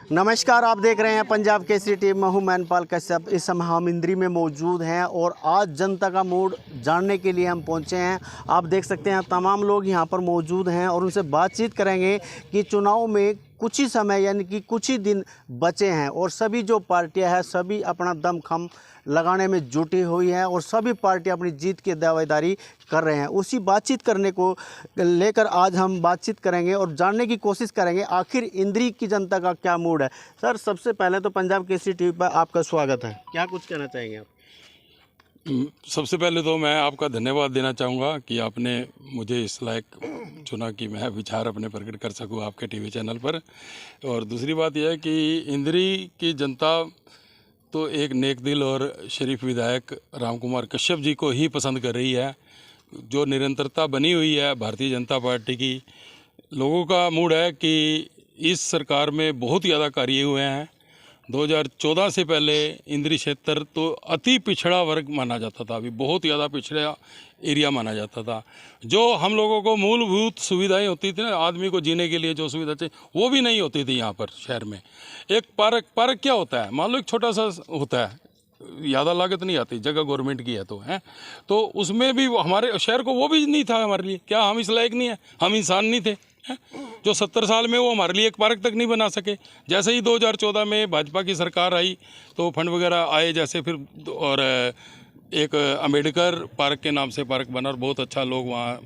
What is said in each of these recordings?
नमस्कार, आप देख रहे हैं पंजाब केसरी टीवी। मैं हूं मैनपाल कश्यप। इस समय हम इंद्री में मौजूद हैं और आज जनता का मूड जानने के लिए हम पहुंचे हैं। आप देख सकते हैं तमाम लोग यहां पर मौजूद हैं और उनसे बातचीत करेंगे कि चुनाव में कुछ ही समय यानी कि कुछ ही दिन बचे हैं और सभी जो पार्टियां हैं सभी अपना दमखम लगाने में जुटी हुई हैं और सभी पार्टियां अपनी जीत की दावेदारी कर रहे हैं। उसी बातचीत करने को लेकर आज हम बातचीत करेंगे और जानने की कोशिश करेंगे आखिर इंद्री की जनता का क्या मूड है। सर, सबसे पहले तो पंजाब केसरी टीवी पर आपका स्वागत है। क्या कुछ कहना चाहेंगे आप? सबसे पहले तो मैं आपका धन्यवाद देना चाहूँगा कि आपने मुझे इस लायक चुना कि मैं विचार अपने प्रकट कर सकूँ आपके टीवी चैनल पर। और दूसरी बात यह है कि इंद्री की जनता तो एक नेक दिल और शरीफ विधायक राम कुमार कश्यप जी को ही पसंद कर रही है। जो निरंतरता बनी हुई है भारतीय जनता पार्टी की, लोगों का मूड है कि इस सरकार में बहुत ज़्यादा कार्य हुए हैं। 2014 से पहले इंद्री क्षेत्र तो अति पिछड़ा वर्ग माना जाता था, अभी बहुत ज़्यादा पिछड़ा एरिया माना जाता था। जो हम लोगों को मूलभूत सुविधाएं होती थी ना, आदमी को जीने के लिए जो सुविधा चाहिए वो भी नहीं होती थी यहाँ पर शहर में। एक पार्क क्या होता है, मान लो एक छोटा सा होता है, ज़्यादा लागत नहीं आती, जगह गवर्नमेंट की है तो उसमें भी हमारे शहर को वो भी नहीं था हमारे लिए। क्या हम इस लायक नहीं है? हम इंसान नहीं थे जो 70 साल में वो हमारे लिए एक पार्क तक नहीं बना सके। जैसे ही 2014 में भाजपा की सरकार आई तो फंड वगैरह आए जैसे, फिर और एक अम्बेडकर पार्क के नाम से पार्क बना और बहुत अच्छा, लोग वहाँ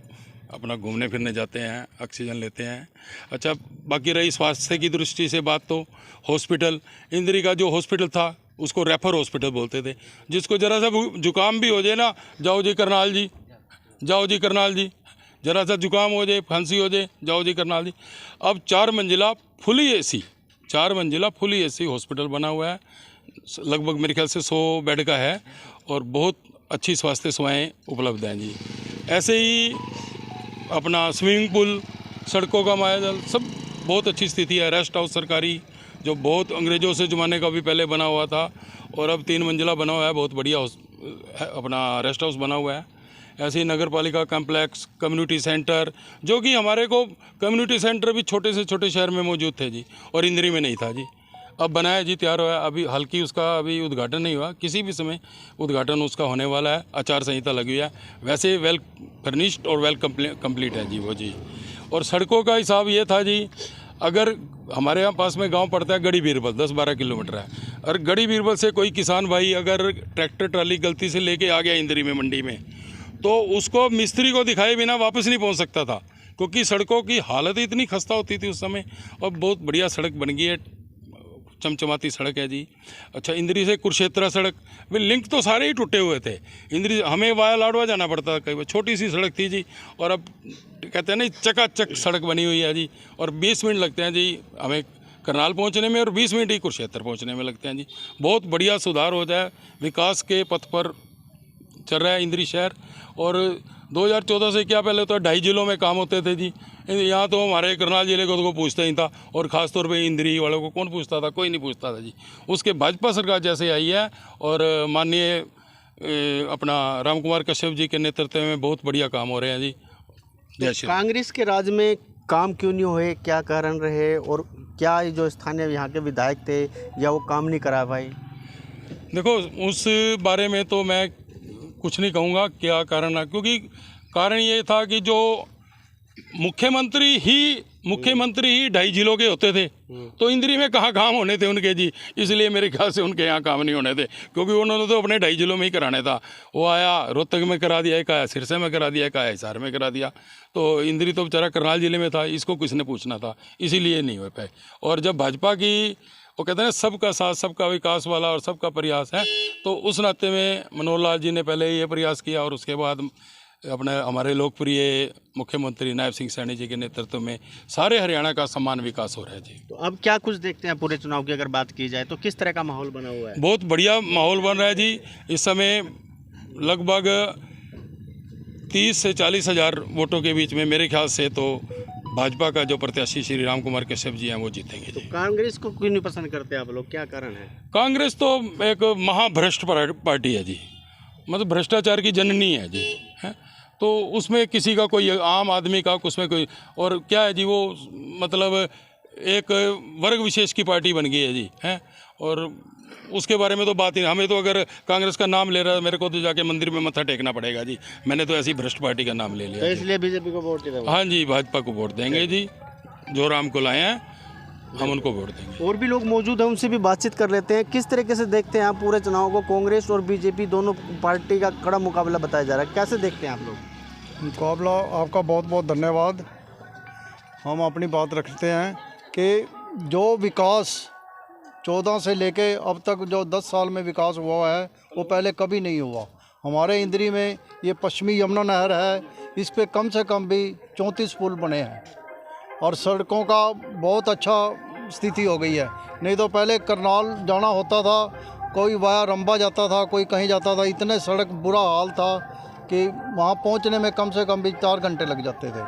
अपना घूमने फिरने जाते हैं, ऑक्सीजन लेते हैं। अच्छा, बाकी रही स्वास्थ्य की दृष्टि से बात तो हॉस्पिटल, इंद्री का जो हॉस्पिटल था उसको रेफर हॉस्पिटल बोलते थे। जिसको ज़रा सा जुकाम भी हो जाए ना, जाओ जी करनाल जी, जाओ जी करनाल जी, जरा सा जुकाम हो जाए, खांसी हो जाए, जाओ जी करनाल जी। अब 4 मंजिला फुली एसी हॉस्पिटल बना हुआ है, लगभग मेरे ख्याल से 100 बेड का है और बहुत अच्छी स्वास्थ्य सेवाएं उपलब्ध हैं जी। ऐसे ही अपना स्विमिंग पूल, सड़कों का मायाजाल, सब बहुत अच्छी स्थिति है। रेस्ट हाउस सरकारी जो बहुत अंग्रेज़ों से ज़माने का भी पहले बना हुआ था और अब 3 मंजिला बना हुआ है, बहुत बढ़िया अपना रेस्ट हाउस बना हुआ है। ऐसे ही नगर पालिका कम्प्लेक्स, कम्युनिटी सेंटर, जो कि हमारे को कम्युनिटी सेंटर भी छोटे से छोटे शहर में मौजूद थे जी और इंद्री में नहीं था जी। अब बनाया जी, तैयार हुआ है। अभी हालांकि उसका अभी उद्घाटन नहीं हुआ, किसी भी समय उद्घाटन उसका होने वाला है। आचार संहिता लगी हुई है, वैसे वेल फर्निश्ड और वेल कंप्लीट है जी वो जी। और सड़कों का हिसाब ये था जी, अगर हमारे यहाँ पास में गांव पड़ता है गड़ी बीरबल, 10-12 किलोमीटर है, और गड़ी बीरबल से कोई किसान भाई अगर ट्रैक्टर ट्राली गलती से लेके आ गया इंद्री में मंडी में, तो उसको मिस्त्री को दिखाए बिना वापस नहीं पहुंच सकता था, क्योंकि सड़कों की हालत इतनी खस्ता होती थी उस समय। और बहुत बढ़िया सड़क बन गई है, चमचमाती सड़क है जी। अच्छा, इंद्री से कुरुक्षेत्र सड़क, वे लिंक तो सारे ही टूटे हुए थे। इंद्री हमें वाया लाडवा जाना पड़ता था कई बार, छोटी सी सड़क थी जी, और अब कहते हैं ना चकाचक सड़क बनी हुई है जी। और 20 मिनट लगते हैं जी हमें करनाल पहुंचने में और 20 मिनट ही कुरुक्षेत्र पहुंचने में लगते हैं जी। बहुत बढ़िया सुधार हो जाए, विकास के पथ पर चल रहा है इंद्री शहर। और 2014 से क्या, पहले तो 2.5 जिलों में काम होते थे जी। यहाँ तो हमारे करनाल जिले को तो पूछता ही था, और ख़ासतौर पे इंद्री वालों को कौन पूछता था? कोई नहीं पूछता था जी। उसके भाजपा सरकार जैसे आई है और माननीय अपना राम कुमार कश्यप जी के नेतृत्व में बहुत बढ़िया काम हो रहे हैं जी। तो कांग्रेस के राज में काम क्यों नहीं हुए, क्या कारण रहे, और क्या जो स्थानीय यहाँ के विधायक थे या वो काम नहीं करा पाए? देखो, उस बारे में तो मैं कुछ नहीं कहूँगा क्या कारण है, क्योंकि कारण ये था कि जो मुख्यमंत्री ही 2.5 जिलों के होते थे, तो इंद्री में कहाँ काम होने थे उनके जी। इसलिए मेरे ख्याल से उनके यहाँ काम नहीं होने थे, क्योंकि उन्होंने तो अपने 2.5 जिलों में ही कराने था। वो आया रोहतक में करा दिया, एक आया सिरसा में करा दिया, एक आया हिसार में करा दिया। तो इंद्री तो बेचारा करनाल जिले में था, इसको किसने पूछना था, इसीलिए नहीं हो पाए। और जब भाजपा की वो कहते हैं ना सबका साथ सबका विकास वाला और सबका प्रयास है, तो उस नाते में मनोहर लाल जी ने पहले ये प्रयास किया और उसके बाद अपने हमारे लोकप्रिय मुख्यमंत्री नायब सिंह सैनी जी के नेतृत्व में सारे हरियाणा का समान विकास हो रहा है जी। तो अब क्या कुछ देखते हैं पूरे चुनाव की अगर बात की जाए तो किस तरह का माहौल बना हुआ है? बहुत बढ़िया माहौल बन रहा है जी। इस समय लगभग 30 से 40 हज़ार वोटों के बीच में मेरे ख्याल से तो भाजपा का जो प्रत्याशी श्री राम कुमार कश्यप जी हैं वो जीतेंगे। तो कांग्रेस को क्यों नहीं पसंद करते आप लोग, क्या कारण है? कांग्रेस तो एक महाभ्रष्ट पार्टी है जी, मतलब भ्रष्टाचार की जननी है जी, है। तो उसमें किसी का कोई आम आदमी का उसमें कोई, और क्या है जी, वो मतलब एक वर्ग विशेष की पार्टी बन गई है जी, हैं। और उसके बारे में तो बात ही, हमें तो अगर कांग्रेस का नाम ले रहा है मेरे को तो जाके मंदिर में मत्था टेकना पड़ेगा जी। मैंने तो ऐसी भ्रष्ट पार्टी का नाम ले लिया। तो इसलिए बीजेपी को वोट देगा। हाँ जी, भाजपा को वोट देंगे जी, जो राम को लाए हैं हम उनको वोट देंगे। और भी लोग मौजूद हैं, उनसे भी बातचीत कर लेते हैं। किस तरीके से देखते हैं आप पूरे चुनाव को? कांग्रेस और बीजेपी दोनों पार्टी का कड़ा मुकाबला बताया जा रहा है, कैसे देखते हैं आप लोग? मुकाबला आपका बहुत बहुत धन्यवाद। हम अपनी बात रखते हैं कि जो विकास 14 से लेके अब तक जो 10 साल में विकास हुआ है वो पहले कभी नहीं हुआ। हमारे इंद्री में ये पश्चिमी यमुना नहर है, इस पे कम से कम भी 34 पुल बने हैं और सड़कों का बहुत अच्छा स्थिति हो गई है। नहीं तो पहले करनाल जाना होता था, कोई वाया रंबा जाता था, कोई कहीं जाता था, इतने सड़क बुरा हाल था कि वहाँ पहुँचने में कम से कम भी 4 घंटे लग जाते थे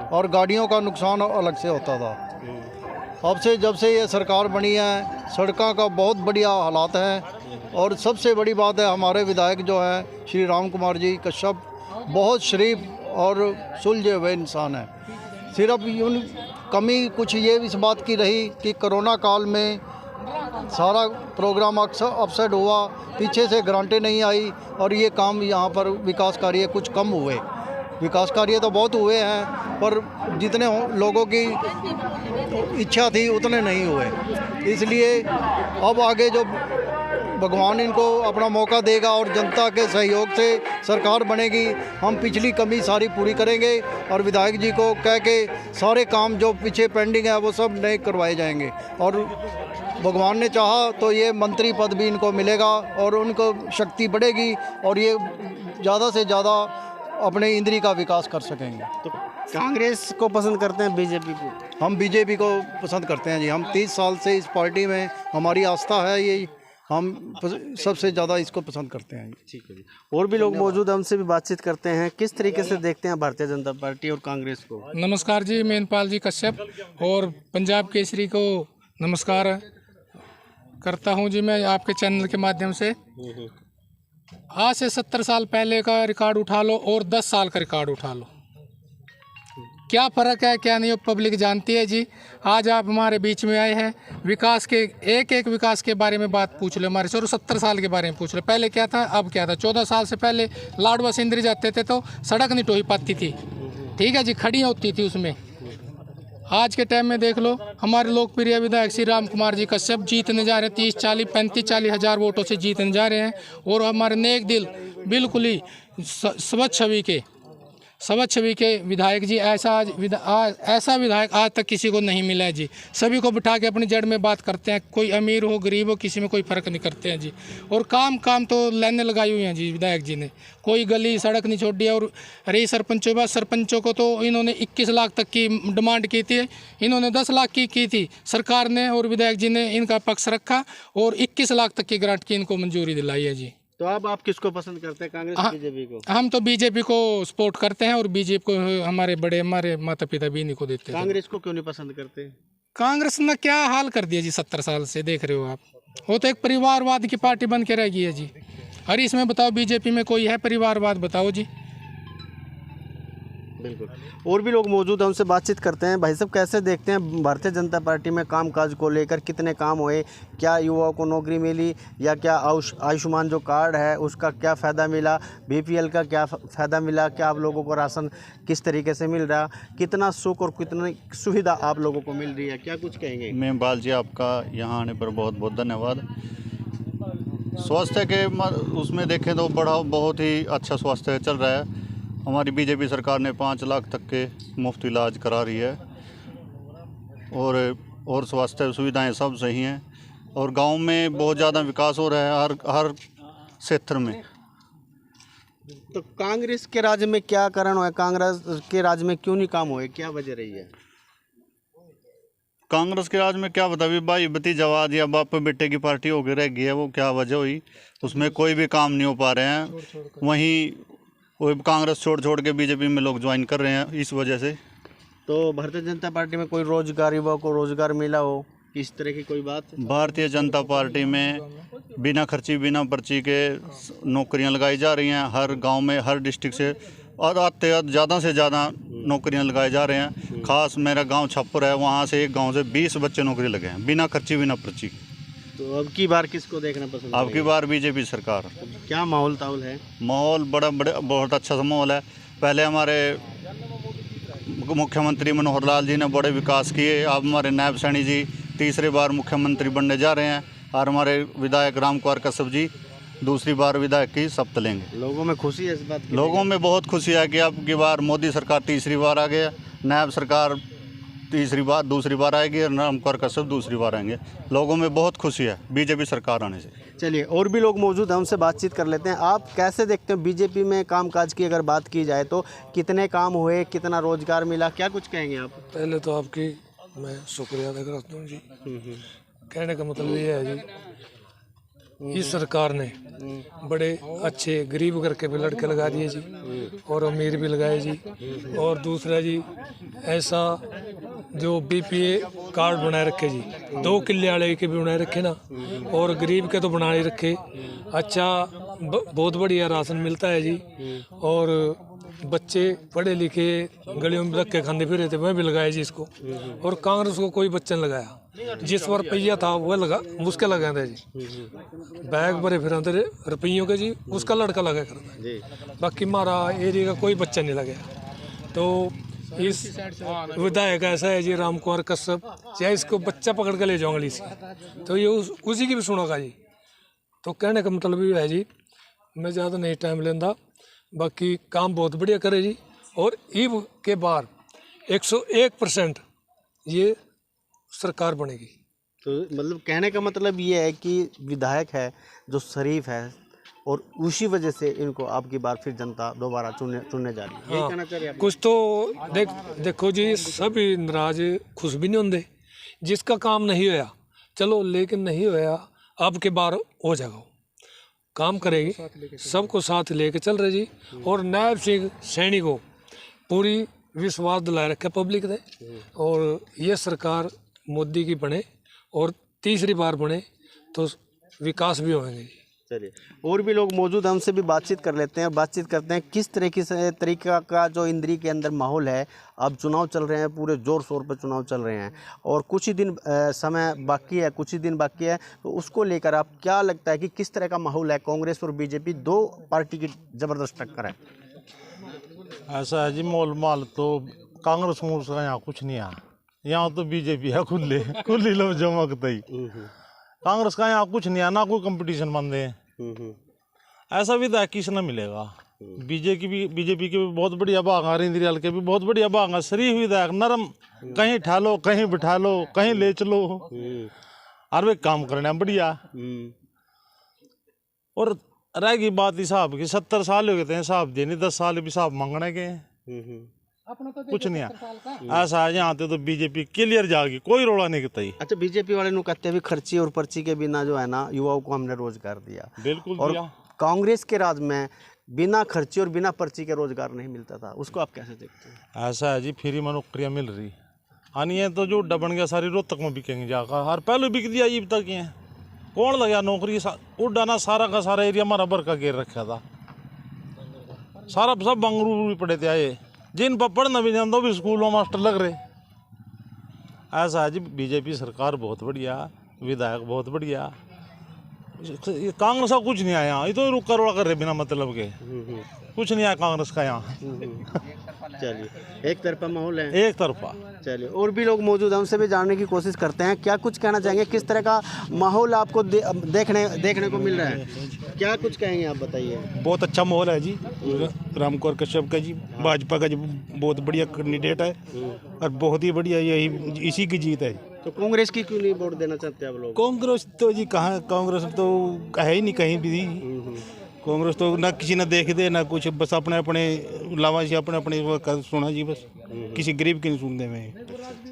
और गाड़ियों का नुकसान अलग से होता था। अब से जब से ये सरकार बनी है सड़कों का बहुत बढ़िया हालात हैं। और सबसे बड़ी बात है हमारे विधायक जो हैं श्री राम कुमार जी कश्यप, बहुत शरीफ और सुलझे हुए इंसान हैं। सिर्फ उन कमी कुछ ये इस बात की रही कि कोरोना काल में सारा प्रोग्राम अपसेट हुआ, पीछे से ग्रांटें नहीं आई और ये काम यहाँ पर विकास कार्य कुछ कम हुए। विकास कार्य तो बहुत हुए हैं पर जितने लोगों की इच्छा थी उतने नहीं हुए। इसलिए अब आगे जो भगवान इनको अपना मौका देगा और जनता के सहयोग से सरकार बनेगी, हम पिछली कमी सारी पूरी करेंगे और विधायक जी को कह के सारे काम जो पीछे पेंडिंग है वो सब नए करवाए जाएंगे। और भगवान ने चाहा तो ये मंत्री पद भी इनको मिलेगा और उनको शक्ति बढ़ेगी और ये ज़्यादा से ज़्यादा अपने इंद्री का विकास कर सकेंगे। तो कांग्रेस को पसंद करते हैं बीजेपी को? हम बीजेपी को पसंद करते हैं जी। हम 30 साल से इस पार्टी में हमारी आस्था है, ये हम सबसे ज़्यादा इसको पसंद करते हैं। ठीक है जी। और भी लोग मौजूद हैं, उनसे भी बातचीत करते हैं। किस तरीके से देखते हैं भारतीय जनता पार्टी और कांग्रेस को? नमस्कार जी, मेनपाल जी कश्यप और पंजाब केसरी को नमस्कार करता हूं जी मैं आपके चैनल के माध्यम से। आज से 70 साल पहले का रिकॉर्ड उठा लो और 10 साल का रिकॉर्ड उठा लो, क्या फ़र्क है क्या नहीं, पब्लिक जानती है जी। आज आप हमारे बीच में आए हैं, विकास के एक विकास के बारे में बात पूछ लो हमारे से, और 70 साल के बारे में पूछ लो। पहले क्या था अब क्या था? 14 साल से पहले लाडवा से इंद्री जाते थे तो सड़क नहीं टोही पाती थी, ठीक है जी, खड़ी होती थी उसमें। आज के टाइम में देख लो हमारे लोकप्रिय विधायक श्री राम कुमार जी कश्यप जीतने जा रहे हैं, 30, 40, 35, 40 हज़ार वोटों से जीतने जा रहे हैं। और हमारे नेक दिल बिल्कुल ही स्वच्छ छवि के विधायक जी, ऐसा विधायक आज तक किसी को नहीं मिला है जी। सभी को बिठा के अपनी जड़ में बात करते हैं, कोई अमीर हो गरीब हो किसी में कोई फ़र्क नहीं करते हैं जी। और काम तो लाइनें लगाई हुई हैं जी विधायक जी ने, कोई गली सड़क नहीं छोड़ दिया। और रही सरपंचों को तो इन्होंने 21 लाख तक की डिमांड की थी, इन्होंने 10 लाख की थी सरकार ने, और विधायक जी ने इनका पक्ष रखा और 21 लाख तक की ग्रांट की इनको मंजूरी दिलाई है जी। तो अब आप किसको पसंद करते हैं, कांग्रेस बीजेपी को? हम तो बीजेपी को सपोर्ट करते हैं और बीजेपी को हमारे माता पिता भी इन्हीं को देते हैं। कांग्रेस को क्यों नहीं पसंद करते? कांग्रेस ने क्या हाल कर दिया जी 70 साल से, देख रहे हो आप। वो तो एक परिवारवाद की पार्टी बन के रह गई है जी। अरे इसमें बताओ बीजेपी में कोई है परिवारवाद, बताओ जी। बिल्कुल। और भी लोग मौजूद हैं, उनसे बातचीत करते हैं। भाई साहब, कैसे देखते हैं भारतीय जनता पार्टी में कामकाज को लेकर? कितने काम हुए? क्या युवाओं को नौकरी मिली या क्या आयुष्मान जो कार्ड है उसका क्या फ़ायदा मिला? बीपीएल का क्या फ़ायदा मिला? क्या आप लोगों को राशन किस तरीके से मिल रहा? कितना सुख और कितनी सुविधा आप लोगों को मिल रही है? क्या कुछ कहेंगे? मेनपाल जी, आपका यहाँ आने पर बहुत बहुत धन्यवाद। स्वास्थ्य के उसमें देखें तो बहुत ही अच्छा स्वास्थ्य चल रहा है। हमारी बीजेपी सरकार ने 5 लाख तक के मुफ्त इलाज करा रही है और स्वास्थ्य सुविधाएं सब सही हैं और गांव में बहुत ज़्यादा विकास हो रहा है हर क्षेत्र में। तो कांग्रेस के राज्य में क्या कारण हुआ? कांग्रेस के राज्य में क्यों नहीं काम हुए? क्या वजह रही है? कांग्रेस के राज में क्या बता, भाई भतीजावाद या बाप बेटे की पार्टी होकर रह गई है, वो क्या वजह हुई? उसमें कोई भी काम नहीं हो पा रहे हैं। वहीं वो कांग्रेस छोड़ के बीजेपी में लोग ज्वाइन कर रहे हैं इस वजह से। तो भारतीय जनता पार्टी में कोई रोजगार, युवाओं को रोजगार मिला हो, इस तरह की कोई बात? भारतीय जनता पार्टी में बिना खर्ची बिना पर्ची के नौकरियां लगाई जा रही हैं हर गांव में, हर डिस्ट्रिक्ट से, और आते ज़्यादा से ज़्यादा नौकरियां लगाए जा रहे हैं। खास मेरा गांव छप्पर है, वहां से एक गांव से 20 बच्चे नौकरी लगे हैं बिना खर्ची बिना पर्ची के। तो अब की बार किसको देखना पसंद अब की बार बीजेपी सरकार। करेंगे? क्या माहौल ताउल है? माहौल बड़ा बहुत अच्छा सा माहौल है। पहले हमारे मुख्यमंत्री मनोहर लाल जी ने बड़े विकास किए। अब हमारे नायब सैनी जी तीसरी बार मुख्यमंत्री बनने जा रहे हैं और हमारे विधायक राम कुमार कश्यप जी दूसरी बार विधायक की शपथ लेंगे। लोगों में खुशी है इस बात की? लोगों में बहुत खुशी है कि अब की बार मोदी सरकार तीसरी बार आ गया, नायब सरकार दूसरी बार आएगी और राम कुमार कश्यप दूसरी बार आएंगे। लोगों में बहुत खुशी है बीजेपी सरकार आने से। चलिए, और भी लोग मौजूद हैं, उनसे बातचीत कर लेते हैं। आप कैसे देखते हैं बीजेपी में कामकाज की अगर बात की जाए तो कितने काम हुए, कितना रोजगार मिला, क्या कुछ कहेंगे आप? पहले तो आपकी मैं शुक्रिया अदा करता हूँ जी। कहने का मतलब ये है जी, इस सरकार ने बड़े अच्छे गरीब करके भी लड़के लगा दिए जी और अमीर भी लगाए जी। और दूसरा जी, ऐसा जो बीपीए कार्ड बनाए रखे जी, 2 किले वाले के भी बनाए रखे ना, और गरीब के तो बनाए रखे। अच्छा बहुत बढ़िया राशन मिलता है जी। और बच्चे पढ़े लिखे गलियों में रख के खाने फिर रहे थे, वह भी लगाए जी इसको। और कांग्रेस को कोई बच्चा नहीं लगाया। जिस पर रुपया था वह लगा, उसके लगाए थे जी। बैग भरे फिर थे रुपयों के जी, उसका लड़का लगा करता। बाकी हमारा एरिया का कोई बच्चा नहीं लगा। तो इस विधायक ऐसा है जी राम कुमार कश्यप, चाहे इसको बच्चा पकड़ के ले जाऊंगा इसी, तो ये उसी की भी सुनोगा जी। तो कहने का मतलब ये है जी, मैं ज़्यादा नहीं टाइम लेंदा, बाकी काम बहुत बढ़िया करे जी। और ईब के बार 101% ये सरकार बनेगी। तो मतलब कहने का मतलब ये है कि विधायक है जो शरीफ है और उसी वजह से इनको आपकी बार फिर जनता दोबारा चुनने जा रही है। यही कहना चाह रहे हैं आप? कुछ तो देखो जी, सभी नाराज खुश भी नहीं होंगे। जिसका काम नहीं होया चलो, लेकिन नहीं होया अब के बार हो जाएगा, काम करेगी, सबको साथ लेके चल रहे जी। और नायब सिंह सैनी को पूरी विश्वास दिलाए रखे पब्लिक ने। और ये सरकार मोदी की बने और तीसरी बार बने तो विकास भी होंगे। चलिए, और भी लोग मौजूद हैं, उनसे भी बातचीत कर लेते हैं। बातचीत करते हैं किस तरीका का जो इंद्री के अंदर माहौल है। अब चुनाव चल रहे हैं, पूरे जोर शोर पर चुनाव चल रहे हैं और कुछ ही दिन समय बाकी है, कुछ ही दिन बाकी है। तो उसको लेकर आप क्या लगता है कि किस तरह का माहौल है? कांग्रेस और बीजेपी 2 पार्टी की ज़बरदस्त टक्कर है। ऐसा है जी, माल तो कांग्रेस का यहाँ कुछ नहीं है, यहाँ तो बीजेपी है खुली लो चमकता ही। कांग्रेस का यहाँ कुछ नहीं है, ना कोई कंपटीशन बंद है। ऐसा विधायक किस न मिलेगा। बीजेपी के भी बहुत बढ़िया भाग हैं, इंद्रियाल के भी बहुत बढ़िया भाग हैं। शरीफ विधायक, नरम, कहीं ठा लो, कहीं बिठा लो, कहीं ले चलो, और वे काम करना बढ़िया। और रहेगी बात हिसाब की, 70 साल हो गए थे हिसाब देने, 10 साल भी हिसाब मांगने के कुछ नहीं है। ऐसा है यहाँ तो बीजेपी क्लियर जाएगी, कोई रोड़ा नहीं करता ही। अच्छा, बीजेपी वाले नु कहते भी खर्ची और पर्ची के बिना जो है ना युवाओं को हमने रोजगार दिया। बिल्कुल और दिया। कांग्रेस के राज में बिना खर्ची और बिना पर्ची के रोजगार नहीं मिलता था, उसको आप कैसे देखते हैं? ऐसा है जी, फ्री में नौकरियाँ मिल रही आनी है तो जो बन गया सारी रोहतक में बिकेंगे जाकर। हर पहले बिक दिया, अब तक है कौन लगा नौकरी। उड़ाना सारा का सारा एरिया हमारा भर का घेर रखा था, सारा सब बंगलुरु भी पड़े थे आए, जिन पर पढ़ना भी जानता भी स्कूल में मास्टर लग रहे। ऐसा है जी, बीजेपी सरकार बहुत बढ़िया, विधायक बहुत बढ़िया। कांग्रेस का कुछ नहीं आया, ये तो रुका रोड़ा कर रहे बिना मतलब के, कुछ नहीं आया कांग्रेस का यहाँ। चलिए, एक तरफा माहौल है, एक तरफा। चलिए, और भी लोग मौजूद हैं, उनसे भी जानने की कोशिश करते हैं। क्या कुछ कहना चाहेंगे, किस तरह का माहौल आपको देखने को मिल रहा है? क्या कुछ कहेंगे आप, बताइए। बहुत अच्छा माहौल है जी, राम कुमार कश्यप का जी, भाजपा का जी बहुत बढ़िया कैंडिडेट है और बहुत ही बढ़िया यही इसी की जीत है। तो कांग्रेस की क्यों नहीं वोट देना चाहते आप लोग? कांग्रेस तो जी कहाँ, कांग्रेस तो है ही नहीं कहीं भी। कांग्रेस तो ना किसी ने देख दे ना कुछ, बस अपने अपने लावाशी अपने अपने वो सुना जी, बस किसी गरीब की नहीं सुनते में।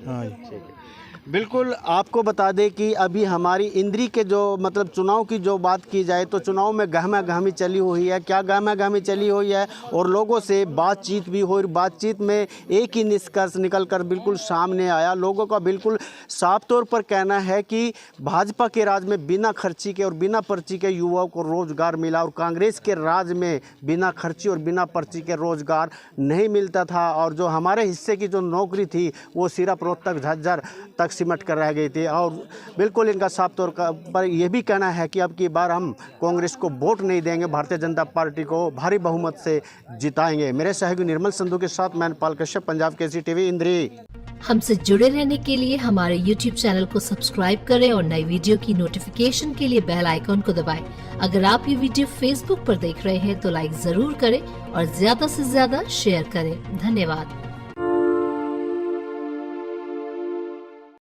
हाँ जी। बिल्कुल, आपको बता दें कि अभी हमारी इंद्री के जो मतलब चुनाव की जो बात की जाए तो चुनाव में गहमा गहमी चली हुई है। क्या गहमा गहमी चली हुई है और लोगों से बातचीत भी हुई। बातचीत में एक ही निष्कर्ष निकलकर बिल्कुल सामने आया। लोगों का बिल्कुल साफ तौर पर कहना है कि भाजपा के राज में बिना खर्ची के और बिना पर्ची के युवाओं को रोजगार मिला और कांग्रेस के राज में बिना खर्ची और बिना पर्ची के रोजगार नहीं मिलता था और जो हमारे हिस्से की जो नौकरी थी वो सिर्फ रोहतक झज्जर तक सिमट कर रह गई थी। और बिल्कुल इनका साफ तौर पर यह भी कहना है कि अब की बार हम कांग्रेस को वोट नहीं देंगे, भारतीय जनता पार्टी को भारी बहुमत से जिताएंगे। मेरे सहयोगी निर्मल संधू के साथ मैं पाल कश्यप, पंजाब केसरी टीवी, इंद्री। हमसे जुड़े रहने के लिए हमारे YouTube चैनल को सब्सक्राइब करें और नई वीडियो की नोटिफिकेशन के लिए बेल आइकॉन को दबाएं। अगर आप ये वीडियो Facebook पर देख रहे हैं तो लाइक जरूर करें और ज्यादा से ज्यादा शेयर करें। धन्यवाद।